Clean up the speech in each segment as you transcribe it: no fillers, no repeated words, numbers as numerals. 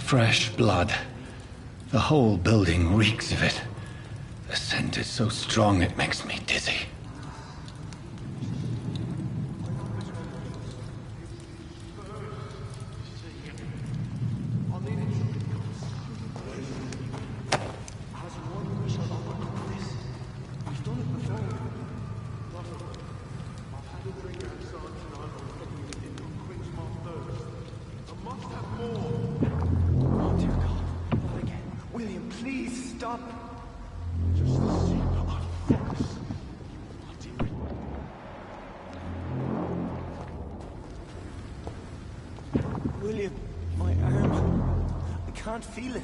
Fresh blood. The whole building reeks of it. The scent is so strong it makes me dizzy. William, my arm. I can't feel it.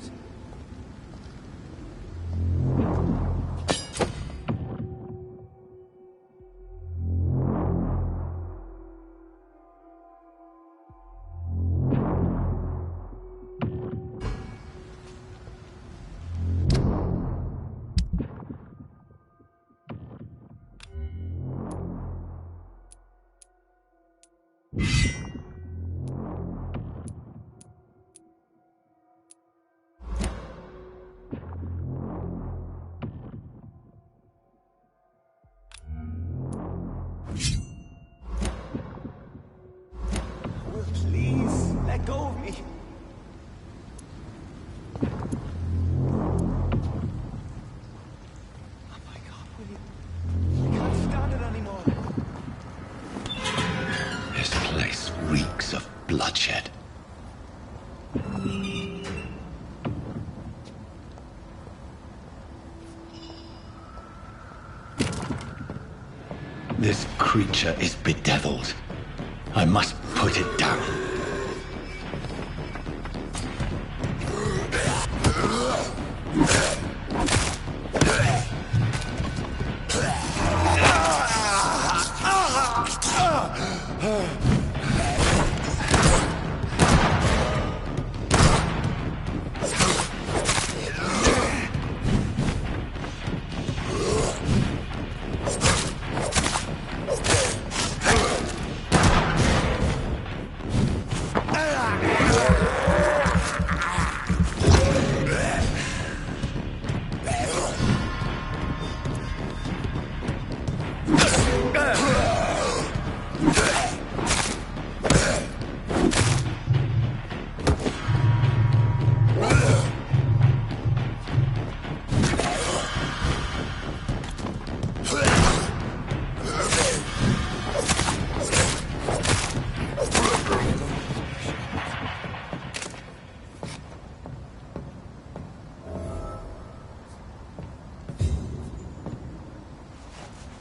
Please, let go of me. Oh my God, William. I can't stand it anymore. This place reeks of bloodshed. This creature is bedeviled. I must put it down.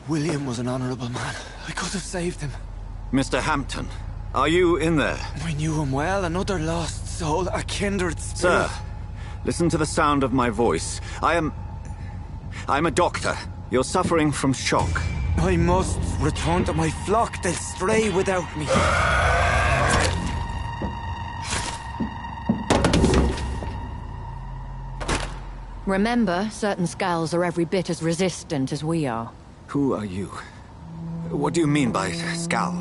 William was an honorable man. I could have saved him. Mr. Hampton, are you in there? I knew him well, another lost soul, a kindred spirit. Sir, listen to the sound of my voice. I'm a doctor. You're suffering from shock. I must return to my flock. They'll stray without me. Remember, certain skulls are every bit as resistant as we are. Who are you? What do you mean by Skal?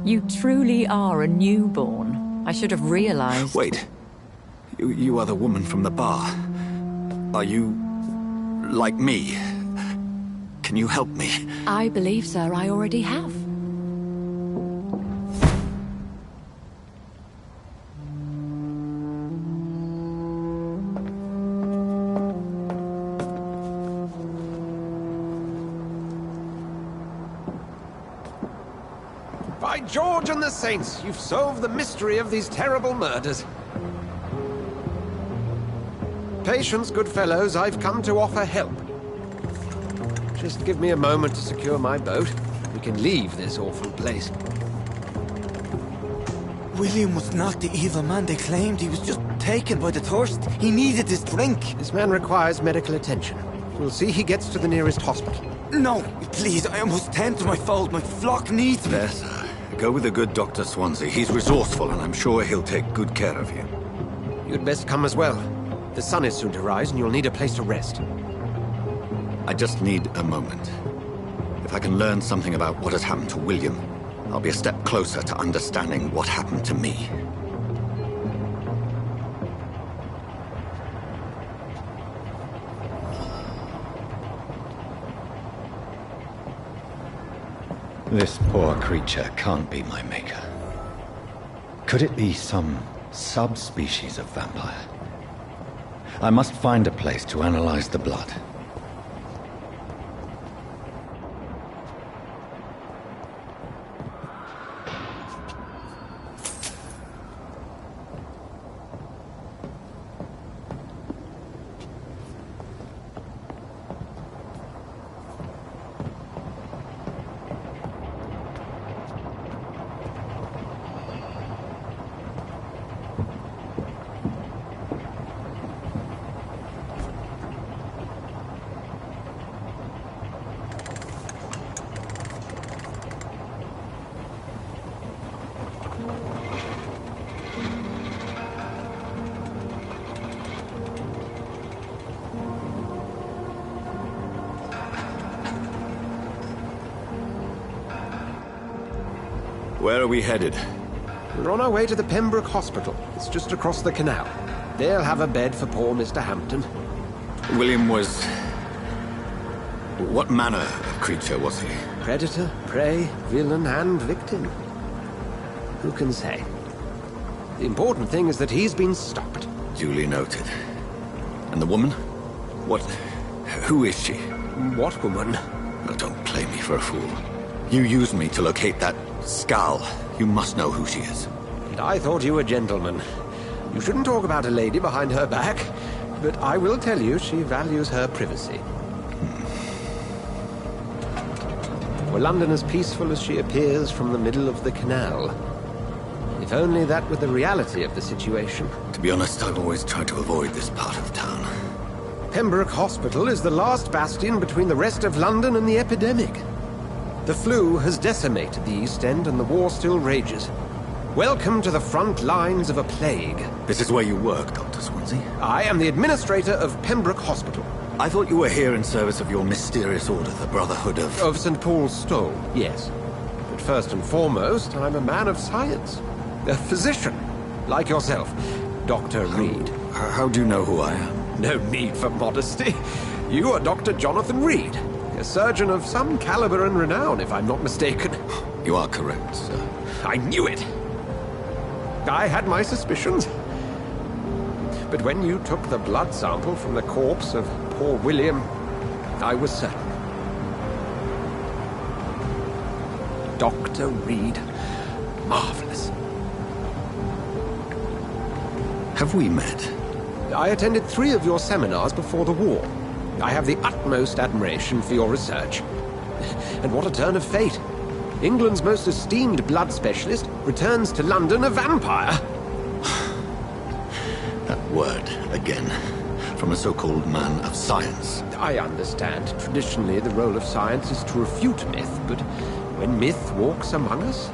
You truly are a newborn. I should have realized. Wait. You are the woman from the bar. Are you like me? Can you help me? I believe, sir, I already have. By George and the Saints, you've solved the mystery of these terrible murders. Patience, good fellows, I've come to offer help. Just give me a moment to secure my boat. We can leave this awful place. William was not the evil man they claimed. He was just taken by the thirst. He needed his drink. This man requires medical attention. We'll see he gets to the nearest hospital. No, please, I must tend to my fold. My flock needs me. There, sir. Go with the good Dr. Swansea. He's resourceful, and I'm sure he'll take good care of you. You'd best come as well. The sun is soon to rise, and you'll need a place to rest. I just need a moment. If I can learn something about what has happened to William, I'll be a step closer to understanding what happened to me. This poor creature can't be my maker. Could it be some subspecies of vampire? I must find a place to analyze the blood. Where are we headed? We're on our way to the Pembroke Hospital. It's just across the canal. They'll have a bed for poor Mr. Hampton. William was... What manner of creature was he? Predator, prey, villain, and victim. Who can say? The important thing is that he's been stopped. Duly noted. And the woman? What... Who is she? What woman? Oh, don't play me for a fool. You used me to locate that skull. You must know who she is. And I thought you a gentleman. You shouldn't talk about a lady behind her back, but I will tell you she values her privacy. Were London as peaceful as she appears from the middle of the canal? If only that were the reality of the situation. To be honest, I've always tried to avoid this part of town. Pembroke Hospital is the last bastion between the rest of London and the epidemic. The flu has decimated the East End and the war still rages. Welcome to the front lines of a plague. This is where you work, Dr. Swansea? I am the administrator of Pembroke Hospital. I thought you were here in service of your mysterious order, the Brotherhood of... Of St. Paul's Stole, yes. But first and foremost, I'm a man of science. A physician, like yourself, Dr. Reed. How do you know who I am? No need for modesty. You are Dr. Jonathan Reed. A surgeon of some caliber and renown, if I'm not mistaken. You are correct, sir. I knew it! I had my suspicions. But when you took the blood sample from the corpse of poor William, I was certain. Dr. Reed. Marvelous. Have we met? I attended 3 of your seminars before the war. I have the utmost admiration for your research. And what a turn of fate. England's most esteemed blood specialist returns to London a vampire. That word, again, from a so-called man of science. I understand. Traditionally, the role of science is to refute myth, but when myth walks among us,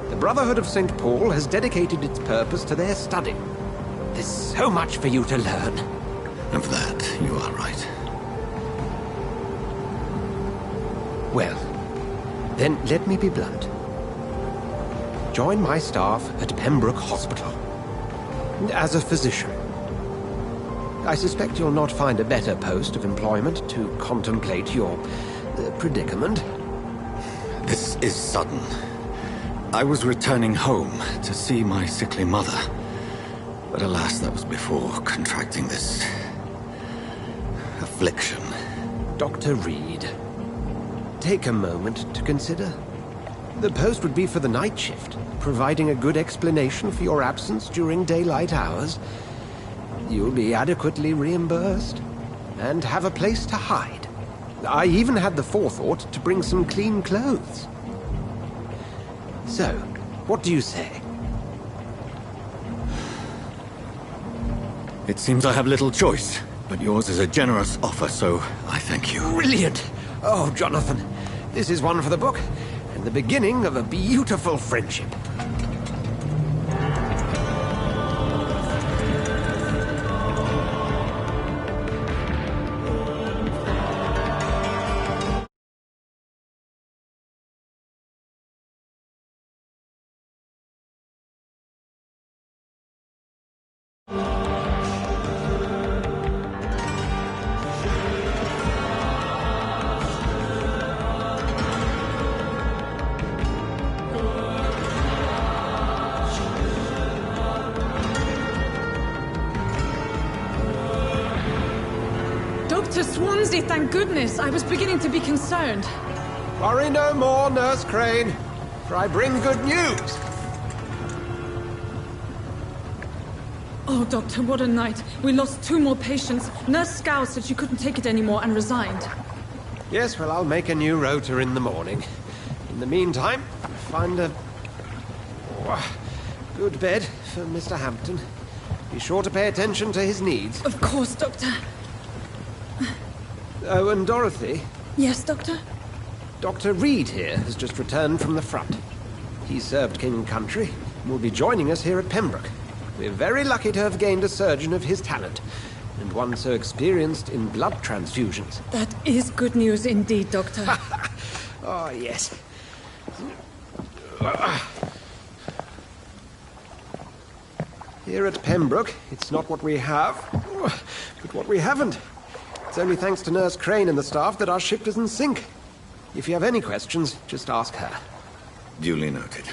the Brotherhood of St. Paul has dedicated its purpose to their study. There's so much for you to learn. Of that, you are right. Well, then let me be blunt. Join my staff at Pembroke Hospital. As a physician. I suspect you'll not find a better post of employment to contemplate your predicament. This is sudden. I was returning home to see my sickly mother. But alas, that was before contracting this... affliction. Dr. Reed, take a moment to consider. The post would be for the night shift, providing a good explanation for your absence during daylight hours. You'll be adequately reimbursed, and have a place to hide. I even had the forethought to bring some clean clothes. So, what do you say? It seems I have little choice, but yours is a generous offer, so I thank you. Brilliant! Oh, Jonathan, this is one for the book, and the beginning of a beautiful friendship. Dr. Swansea, thank goodness. I was beginning to be concerned. Worry no more, Nurse Crane, for I bring good news. Oh, Doctor, what a night. We lost 2 more patients. Nurse Scow said she couldn't take it anymore and resigned. Yes, well, I'll make a new rota in the morning. In the meantime, find a good bed for Mr. Hampton. Be sure to pay attention to his needs. Of course, Doctor. Oh, and Dorothy, Yes, Doctor? Dr. Reed here has just returned from the front. He served King and Country and will be joining us here at Pembroke. We're very lucky to have gained a surgeon of his talent, and one so experienced in blood transfusions. That is good news indeed, Doctor. Oh, yes. Here at Pembroke, it's not what we have, but what we haven't. It's only thanks to Nurse Crane and the staff that our ship doesn't sink. If you have any questions, just ask her. Duly noted.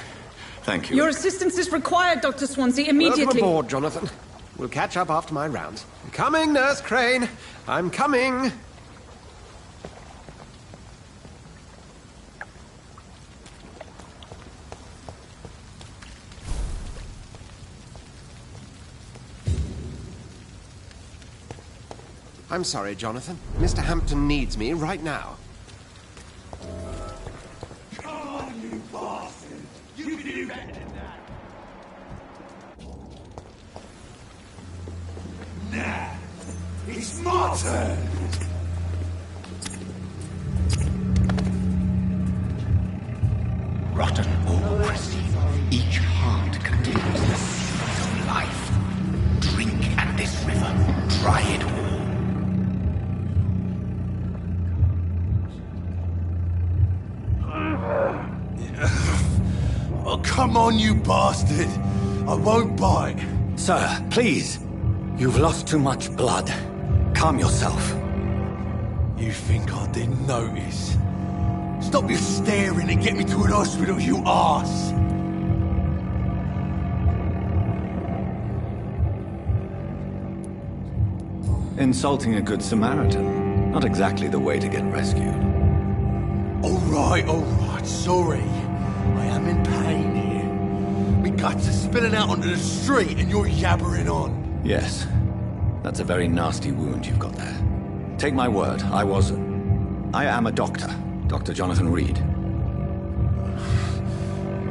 Thank you. Your assistance is required, Dr. Swansea, immediately. Welcome aboard, Jonathan. We'll catch up after my rounds. I'm coming, Nurse Crane. I'm coming. I'm sorry, Jonathan. Mr. Hampton needs me right now. Come on, you bastard! You can do better than that! Nah, it's my turn! Rotten or pristine, each heart contains the seeds of life. Drink at this river, try it all. Oh, come on, you bastard! I won't bite. Sir, please. You've lost too much blood. Calm yourself. You think I didn't notice? Stop your staring and get me to an hospital, you arse! Insulting a good Samaritan. Not exactly the way to get rescued. All right, sorry. I am in pain here. My guts are spilling out onto the street and you're yabbering on. Yes. That's a very nasty wound you've got there. Take my word, I am a doctor. Dr. Jonathan Reed.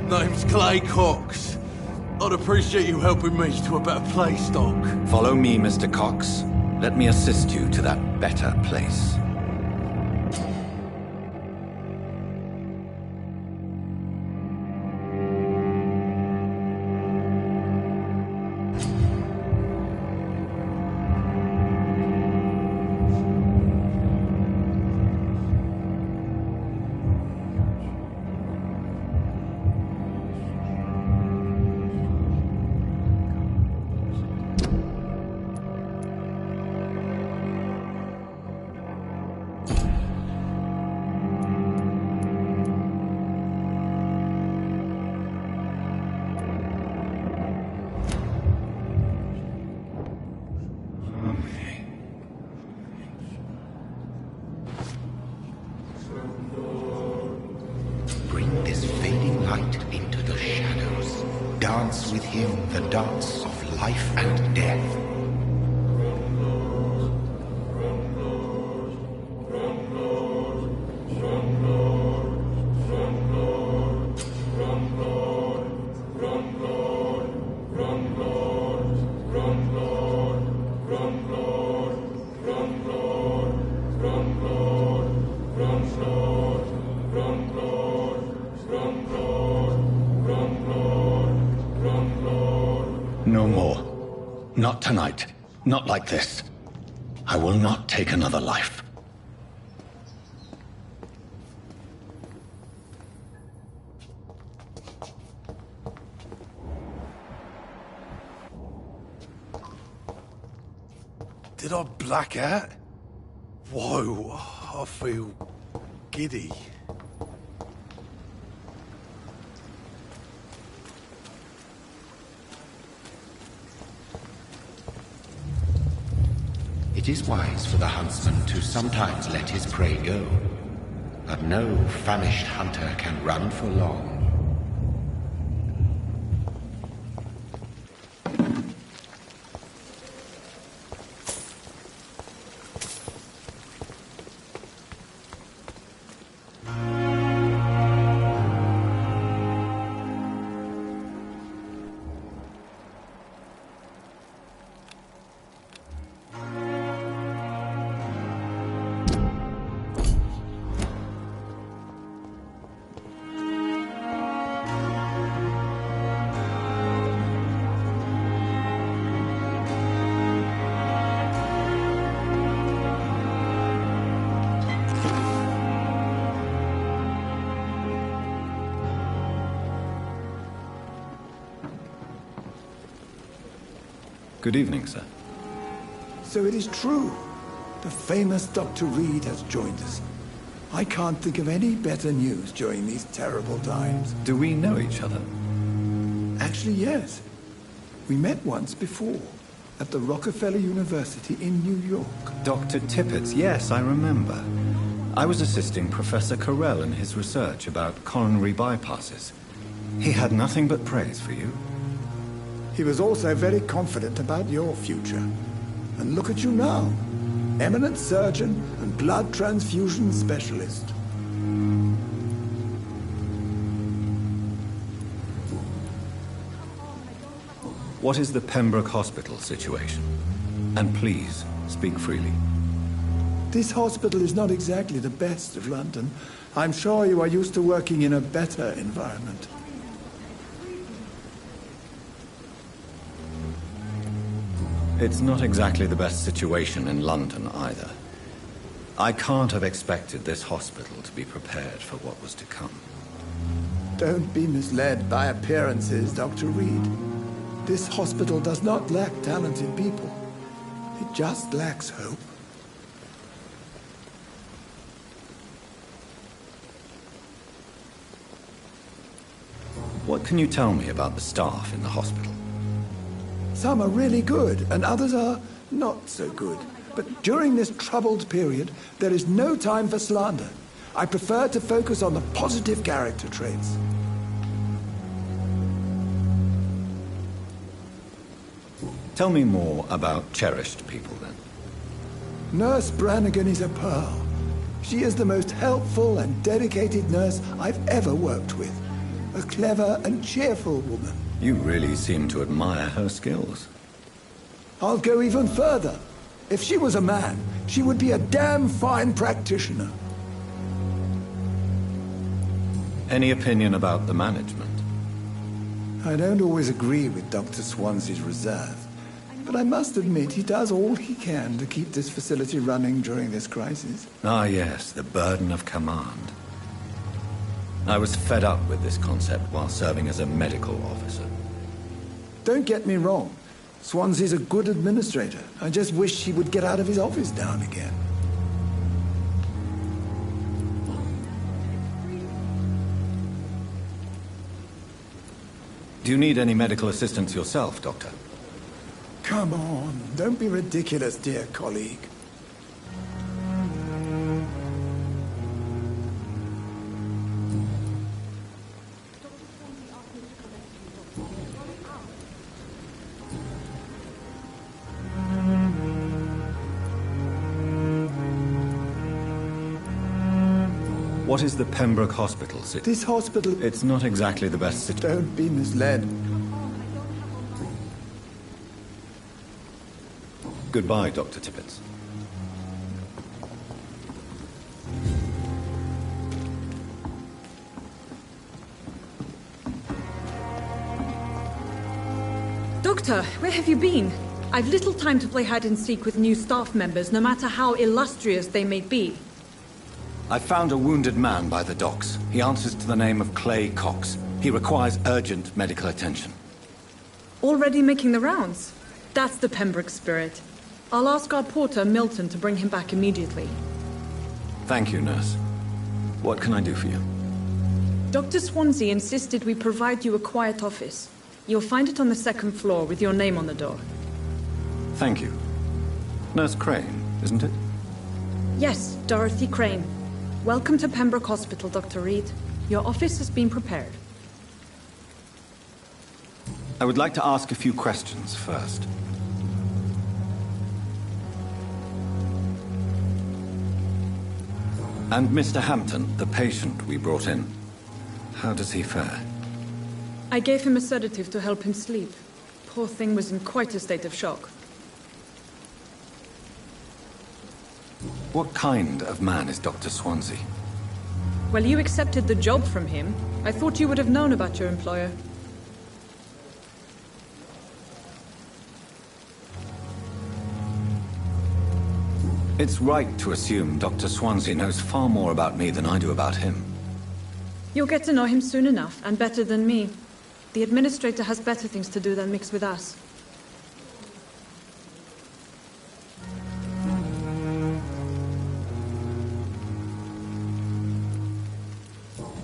Name's Clay Cox. I'd appreciate you helping me to a better place, Doc. Follow me, Mr. Cox. Let me assist you to that better place. Bring this fading light into the shadows. Dance with him the dance of life and death. No more. Not tonight. Not like this. I will not take another life. Did I black out? Whoa, I feel giddy. It is wise for the huntsman to sometimes let his prey go, but no famished hunter can run for long. Good evening, sir. So it is true. The famous Dr. Reed has joined us. I can't think of any better news during these terrible times. Do we know each other? Actually, yes. We met once before, at the Rockefeller University in New York. Dr. Tippett, yes, I remember. I was assisting Professor Carell in his research about coronary bypasses. He had nothing but praise for you. He was also very confident about your future. And look at you now. Eminent surgeon and blood transfusion specialist. What is the Pembroke Hospital situation? And please, speak freely. This hospital is not exactly the best of London. I'm sure you are used to working in a better environment. It's not exactly the best situation in London either. I can't have expected this hospital to be prepared for what was to come. Don't be misled by appearances, Dr. Reed. This hospital does not lack talented people. It just lacks hope. What can you tell me about the staff in the hospital? Some are really good, and others are not so good. But during this troubled period, there is no time for slander. I prefer to focus on the positive character traits. Tell me more about cherished people, then. Nurse Brannigan is a pearl. She is the most helpful and dedicated nurse I've ever worked with. A clever and cheerful woman. You really seem to admire her skills. I'll go even further. If she was a man, she would be a damn fine practitioner. Any opinion about the management? I don't always agree with Dr. Swansea's reserve, but I must admit he does all he can to keep this facility running during this crisis. Ah, yes, the burden of command. I was fed up with this concept while serving as a medical officer. Don't get me wrong. Swansea's a good administrator. I just wish he would get out of his office now and again. Do you need any medical assistance yourself, Doctor? Come on, don't be ridiculous, dear colleague. What is the Pembroke Hospital? This hospital... It's not exactly the best situation. Don't be misled. Goodbye, Dr. Tippett. Doctor, where have you been? I've little time to play hide and seek with new staff members, no matter how illustrious they may be. I found a wounded man by the docks. He answers to the name of Clay Cox. He requires urgent medical attention. Already making the rounds? That's the Pembroke spirit. I'll ask our porter, Milton, to bring him back immediately. Thank you, nurse. What can I do for you? Dr. Swansea insisted we provide you a quiet office. You'll find it on the second floor with your name on the door. Thank you. Nurse Crane. isn't it? Yes, Dorothy Crane. Welcome to Pembroke Hospital, Dr. Reed. Your office has been prepared. I would like to ask a few questions first. And Mr. Hampton, the patient we brought in, how does he fare? I gave him a sedative to help him sleep. Poor thing was in quite a state of shock. What kind of man is Dr. Swansea? Well, you accepted the job from him. I thought you would have known about your employer. It's right to assume Dr. Swansea knows far more about me than I do about him. You'll get to know him soon enough, and better than me. The administrator has better things to do than mix with us.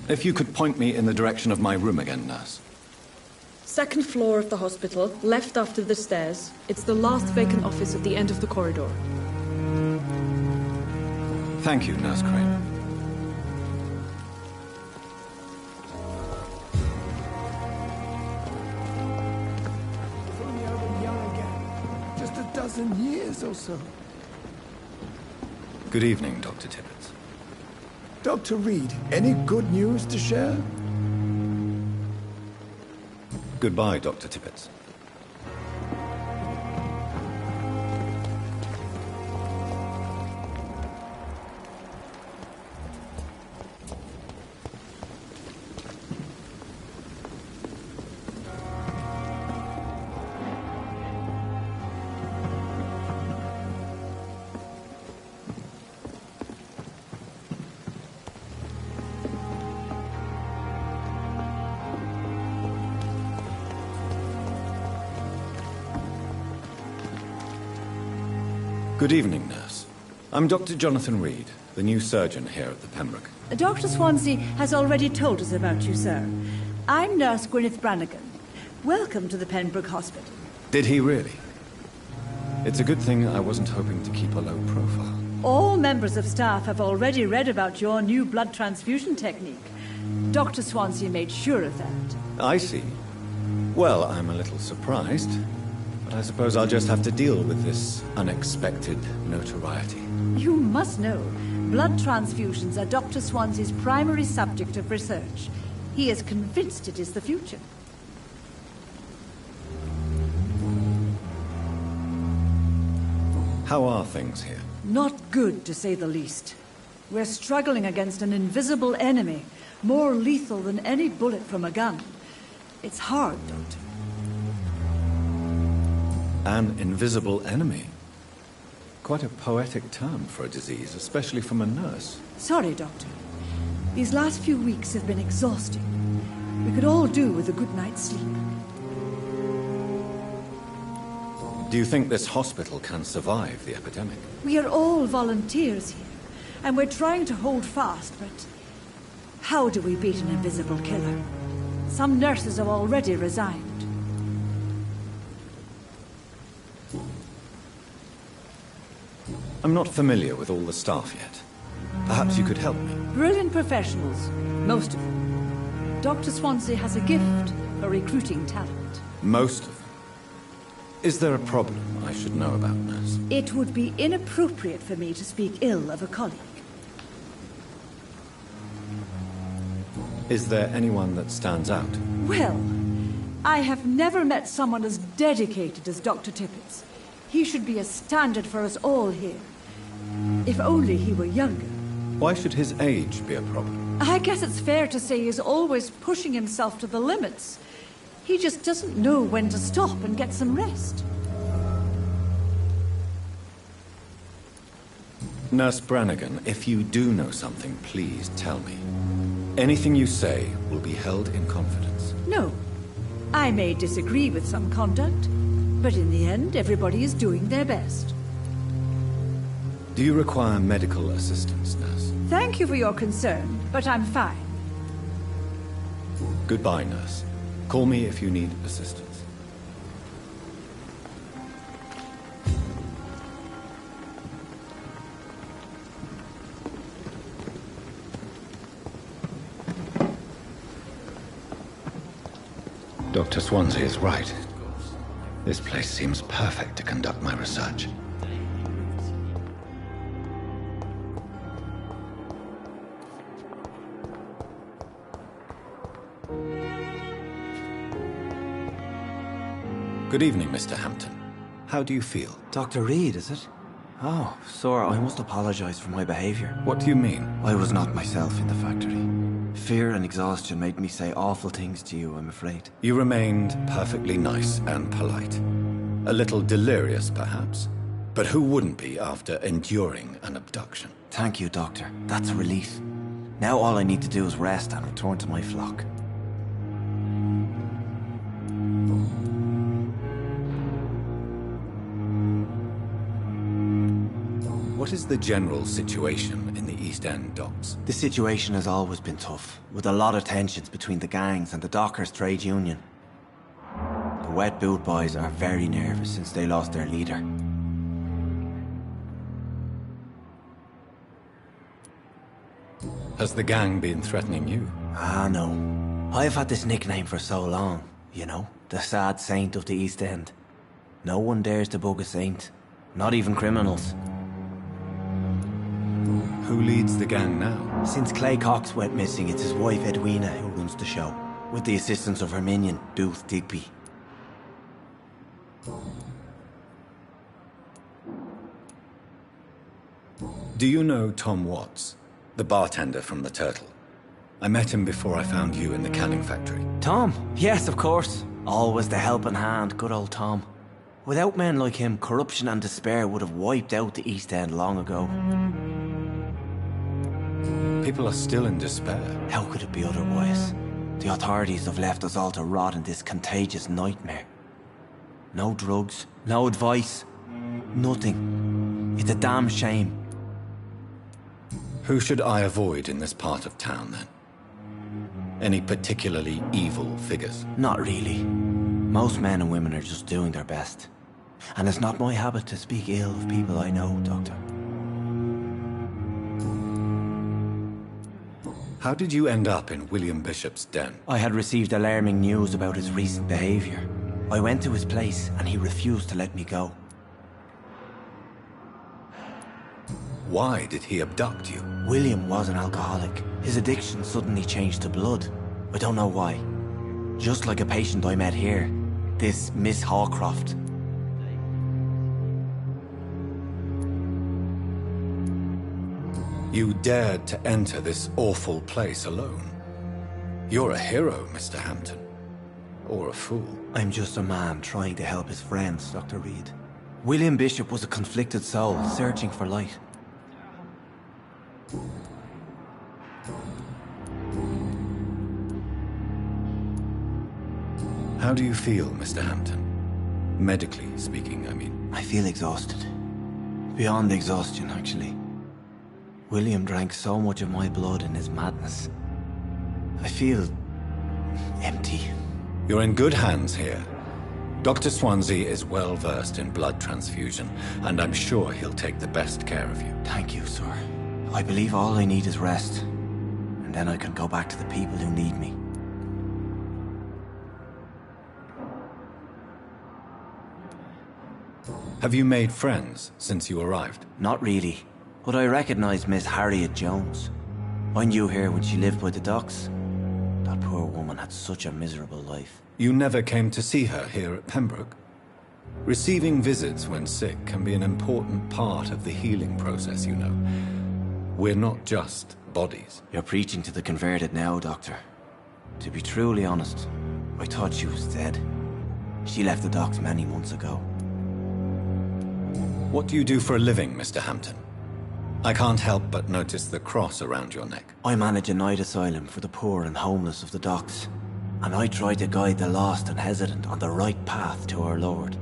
If you could point me in the direction of my room again, nurse. Second floor of the hospital, left after the stairs. It's the last vacant office at the end of the corridor. Thank you, Nurse Crane. If only I'd been young again. Just a dozen years or so. Good evening, Dr. Tippett. Dr. Reed, any good news to share? Goodbye, Dr. Tippett. Good evening, nurse. I'm Dr. Jonathan Reed, the new surgeon here at the Pembroke. Dr. Swansea has already told us about you, sir. I'm Nurse Gwyneth Brannigan. Welcome to the Pembroke Hospital. Did he really? It's a good thing I wasn't hoping to keep a low profile. All members of staff have already read about your new blood transfusion technique. Dr. Swansea made sure of that. I see. Well, I'm a little surprised, but I suppose I'll just have to deal with this unexpected notoriety. You must know, blood transfusions are Dr. Swansea's primary subject of research. He is convinced it is the future. How are things here? Not good, to say the least. We're struggling against an invisible enemy, more lethal than any bullet from a gun. It's hard, Doctor. An invisible enemy? Quite a poetic term for a disease, especially from a nurse. Sorry, Doctor. These last few weeks have been exhausting. We could all do with a good night's sleep. Do you think this hospital can survive the epidemic? We are all volunteers here, and we're trying to hold fast, but how do we beat an invisible killer? Some nurses have already resigned. I'm not familiar with all the staff yet. Perhaps you could help me. Brilliant professionals, most of them. Dr. Swansea has a gift for recruiting talent. Most of them? Is there a problem I should know about, nurse? It would be inappropriate for me to speak ill of a colleague. Is there anyone that stands out? Well, I have never met someone as dedicated as Dr. Tippett's. He should be a standard for us all here. If only he were younger. Why should his age be a problem? I guess it's fair to say he's always pushing himself to the limits. He just doesn't know when to stop and get some rest. Nurse Brannigan, if you do know something, please tell me. Anything you say will be held in confidence. No. I may disagree with some conduct, but in the end, everybody is doing their best. Do you require medical assistance, nurse? Thank you for your concern, but I'm fine. Goodbye, nurse. Call me if you need assistance. Dr. Swansea is right. This place seems perfect to conduct my research. Good evening, Mr. Hampton. How do you feel? Dr. Reed, is it? Oh, sir, I must apologize for my behavior. What do you mean? I was not myself in the factory. Fear and exhaustion made me say awful things to you, I'm afraid. You remained perfectly nice and polite. A little delirious, perhaps. But who wouldn't be after enduring an abduction? Thank you, Doctor. That's a relief. Now all I need to do is rest and return to my flock. What is the general situation in the East End docks? The situation has always been tough, with a lot of tensions between the gangs and the dockers' trade union. The Wet Boot Boys are very nervous since they lost their leader. Has the gang been threatening you? Ah, no. I've had this nickname for so long, you know, the sad saint of the East End. No one dares to bug a saint, not even criminals. Who leads the gang now? Since Clay Cox went missing, it's his wife Edwina who runs the show, with the assistance of her minion, Booth Digby. Do you know Tom Watts, the bartender from the Turtle? I met him before I found you in the canning factory. Tom? Yes, of course. Always the helping hand, good old Tom. Without men like him, corruption and despair would have wiped out the East End long ago. People are still in despair. How could it be otherwise? The authorities have left us all to rot in this contagious nightmare. No drugs, no advice, nothing. It's a damn shame. Who should I avoid in this part of town, then? Any particularly evil figures? Not really. Most men and women are just doing their best. And it's not my habit to speak ill of people I know, Doctor. How did you end up in William Bishop's den? I had received alarming news about his recent behavior. I went to his place and he refused to let me go. Why did he abduct you? William was an alcoholic. His addiction suddenly changed to blood. I don't know why. Just like a patient I met here. This Miss Hawcroft. You dared to enter this awful place alone. You're a hero, Mr. Hampton. Or a fool. I'm just a man trying to help his friends, Dr. Reed. William Bishop was a conflicted soul, searching for light. How do you feel, Mr. Hampton? Medically speaking, I mean. I feel exhausted. Beyond exhaustion, actually. William drank so much of my blood in his madness. I feel empty. You're in good hands here. Dr. Swansea is well versed in blood transfusion, and I'm sure he'll take the best care of you. Thank you, sir. I believe all I need is rest, and then I can go back to the people who need me. Have you made friends since you arrived? Not really, but I recognize Miss Harriet Jones. I knew her when she lived by the docks. That poor woman had such a miserable life. You never came to see her here at Pembroke? Receiving visits when sick can be an important part of the healing process, you know. We're not just bodies. You're preaching to the converted now, Doctor. To be truly honest, I thought she was dead. She left the docks many months ago. What do you do for a living, Mr. Hampton? I can't help but notice the cross around your neck. I manage a night asylum for the poor and homeless of the docks, and I try to guide the lost and hesitant on the right path to our Lord.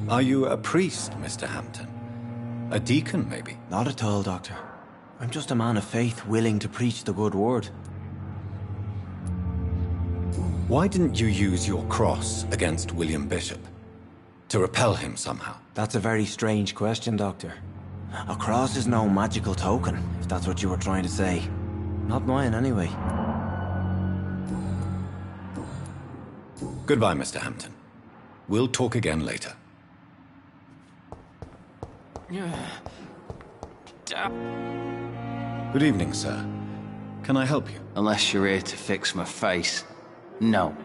Are you a priest, Mr. Hampton? A deacon, maybe? Not at all, Doctor. I'm just a man of faith willing to preach the good word. Why didn't you use your cross against William Bishop? To repel him somehow? That's a very strange question, Doctor. A cross is no magical token, if that's what you were trying to say. Not mine, anyway. Goodbye, Mr. Hampton. We'll talk again later. Good evening, sir. Can I help you? Unless you're here to fix my face. No.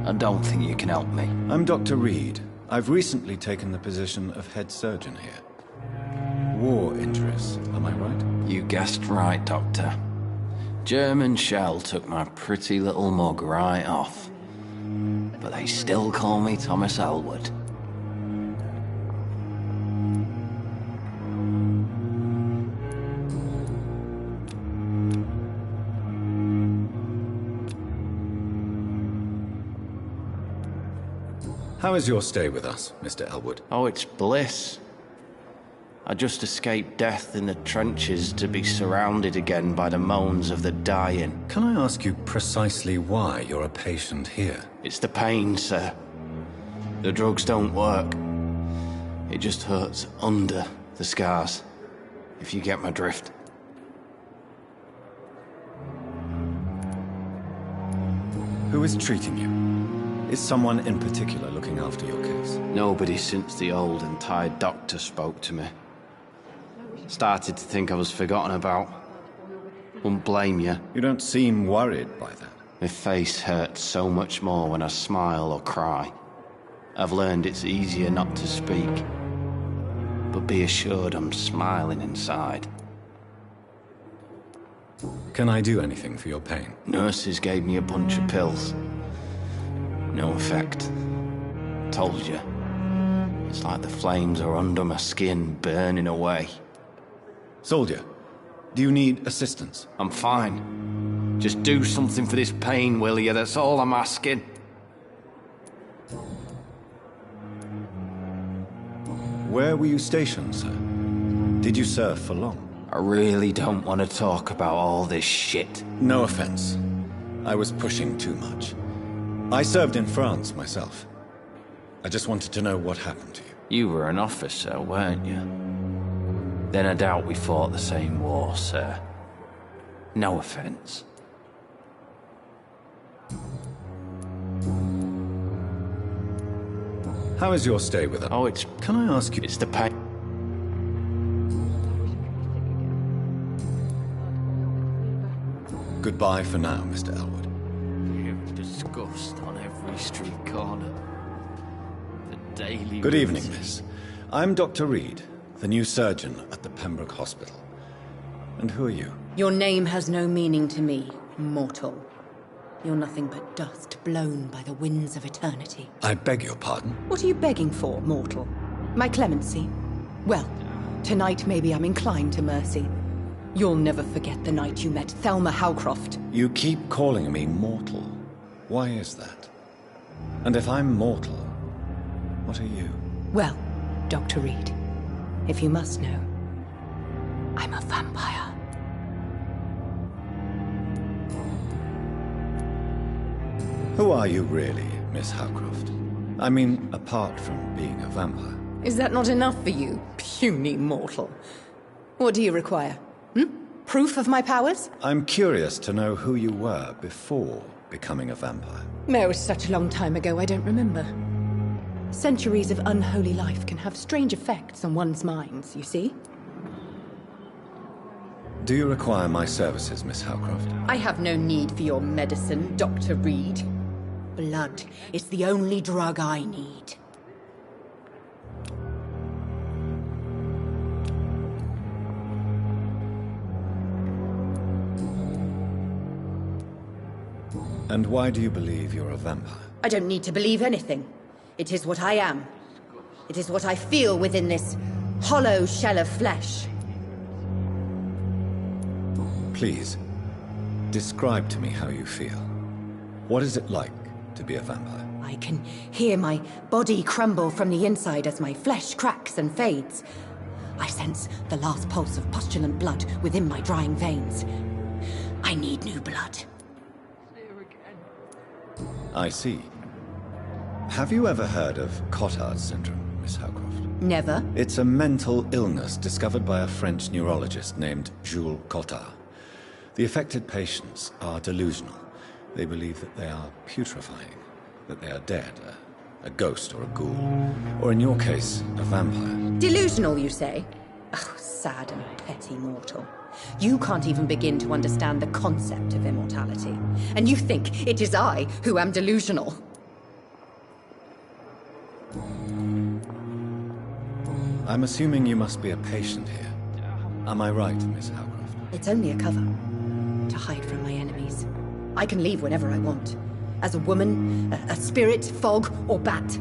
I don't think you can help me. I'm Dr. Reed. I've recently taken the position of head surgeon here. War injuries, am I right? You guessed right, Doctor. German shell took my pretty little mug right off. But they still call me Thomas Elwood. How is your stay with us, Mr. Elwood? Oh, it's bliss. I just escaped death in the trenches to be surrounded again by the moans of the dying. Can I ask you precisely why you're a patient here? It's the pain, sir. The drugs don't work. It just hurts under the scars, if you get my drift. Who is treating you? Is someone in particular looking after your case? Nobody since the old and tired doctor spoke to me. Started to think I was forgotten about. Wouldn't blame you. You don't seem worried by that. My face hurts so much more when I smile or cry. I've learned it's easier not to speak. But be assured I'm smiling inside. Can I do anything for your pain? Nurses gave me a bunch of pills. No effect. Told you. It's like the flames are under my skin, burning away. Soldier, do you need assistance? I'm fine. Just do something for this pain, will you? That's all I'm asking. Where were you stationed, sir? Did you serve for long? I really don't want to talk about all this shit. No offense. I was pushing too much. I served in France myself. I just wanted to know what happened to you. You were an officer, weren't you? Then I doubt we fought the same war, sir. No offense. How is your stay with us? Oh, it's... Can I ask you... It's the pain. Goodbye for now, Mr. Elwood. Disgust on every street corner. The daily... Good evening, miss. I'm Dr. Reed, the new surgeon at the Pembroke Hospital. And who are you? Your name has no meaning to me, mortal. You're nothing but dust blown by the winds of eternity. I beg your pardon? What are you begging for, mortal? My clemency? Well, tonight maybe I'm inclined to mercy. You'll never forget the night you met Thelma Howcroft. You keep calling me mortal. Why is that? And if I'm mortal, what are you? Well, Dr. Reed, if you must know, I'm a vampire. Who are you really, Miss Howcroft? I mean, apart from being a vampire. Is that not enough for you, puny mortal? What do you require? Proof of my powers? I'm curious to know who you were before becoming a vampire. It was such a long time ago, I don't remember. Centuries of unholy life can have strange effects on one's minds, you see? Do you require my services, Miss Howcroft? I have no need for your medicine, Dr. Reed. Blood is the only drug I need. And why do you believe you're a vampire? I don't need to believe anything. It is what I am. It is what I feel within this hollow shell of flesh. Please, describe to me how you feel. What is it like to be a vampire? I can hear my body crumble from the inside as my flesh cracks and fades. I sense the last pulse of postulant blood within my drying veins. I need new blood. I see. Have you ever heard of Cotard's syndrome, Miss Howcroft? Never. It's a mental illness discovered by a French neurologist named Jules Cotard. The affected patients are delusional. They believe that they are putrefying. that they are dead, a ghost or a ghoul, or in your case, a vampire. Delusional, you say? Oh, sad and petty mortal. You can't even begin to understand the concept of immortality. And you think it is I who am delusional. I'm assuming you must be a patient here. Am I right, Miss Howcroft? It's only a cover. To hide from my enemies. I can leave whenever I want. As a woman, a spirit, fog, or bat.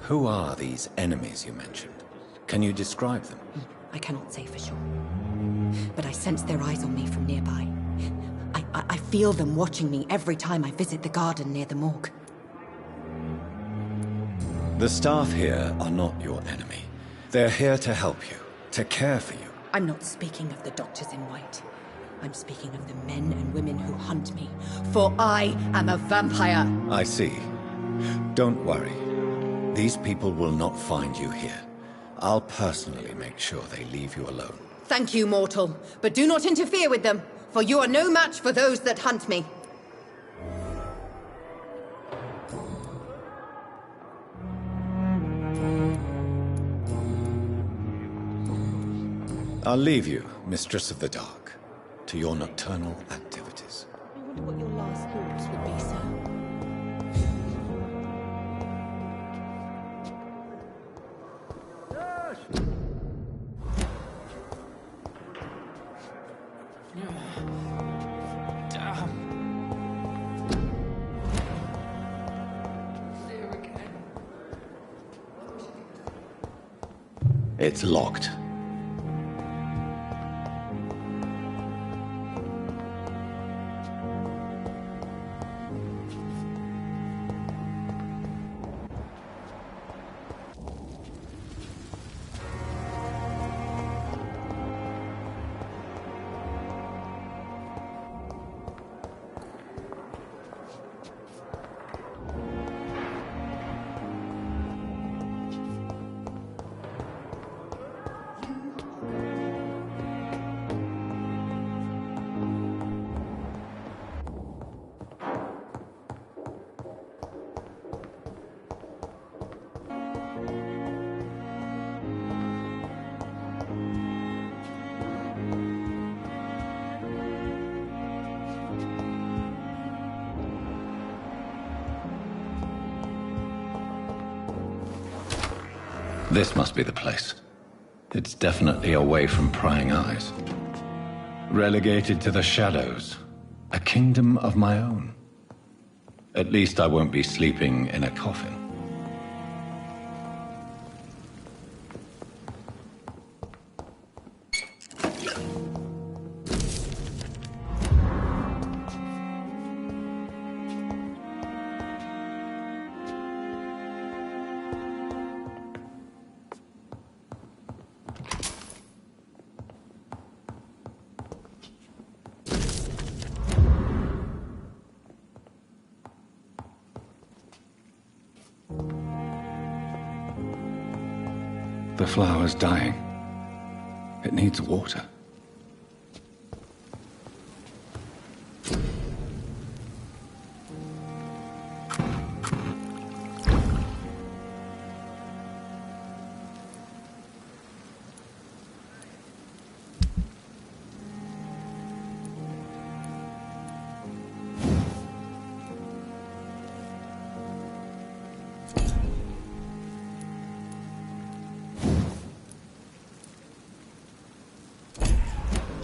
Who are these enemies you mentioned? Can you describe them? I cannot say for sure. But I sense their eyes on me from nearby. I feel them watching me every time I visit the garden near the morgue. The staff here are not your enemy. They're here to help you, to care for you. I'm not speaking of the doctors in white. I'm speaking of the men and women who hunt me. For I am a vampire! I see. Don't worry. These people will not find you here. I'll personally make sure they leave you alone. Thank you, mortal. But do not interfere with them, for you are no match for those that hunt me. I'll leave you, Mistress of the Dark, to your nocturnal activities. I wonder what your last thoughts would be, sir. It's locked. This must be the place. It's definitely away from prying eyes. Relegated to the shadows. A kingdom of my own. At least I won't be sleeping in a coffin. The flower's dying. It needs water.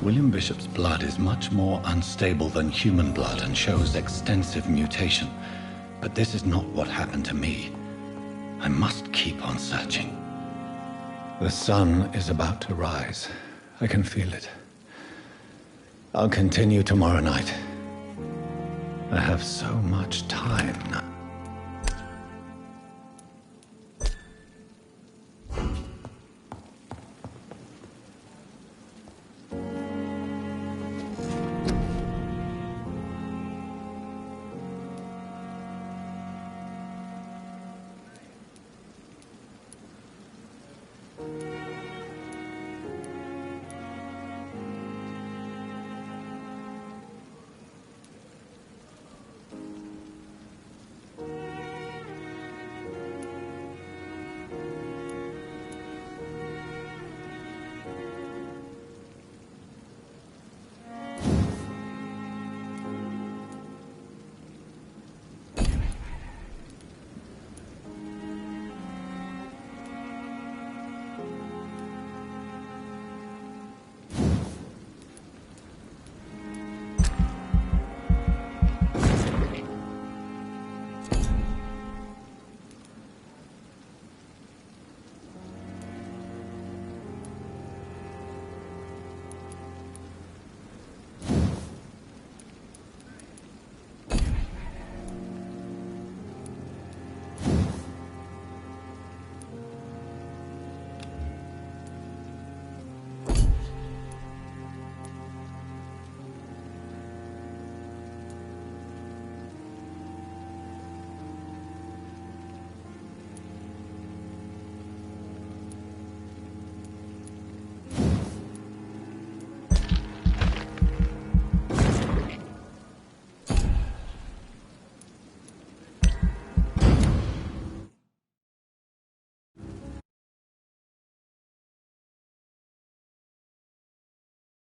William Bishop's blood is much more unstable than human blood and shows extensive mutation. But this is not what happened to me. I must keep on searching. The sun is about to rise. I can feel it. I'll continue tomorrow night. I have so much time now.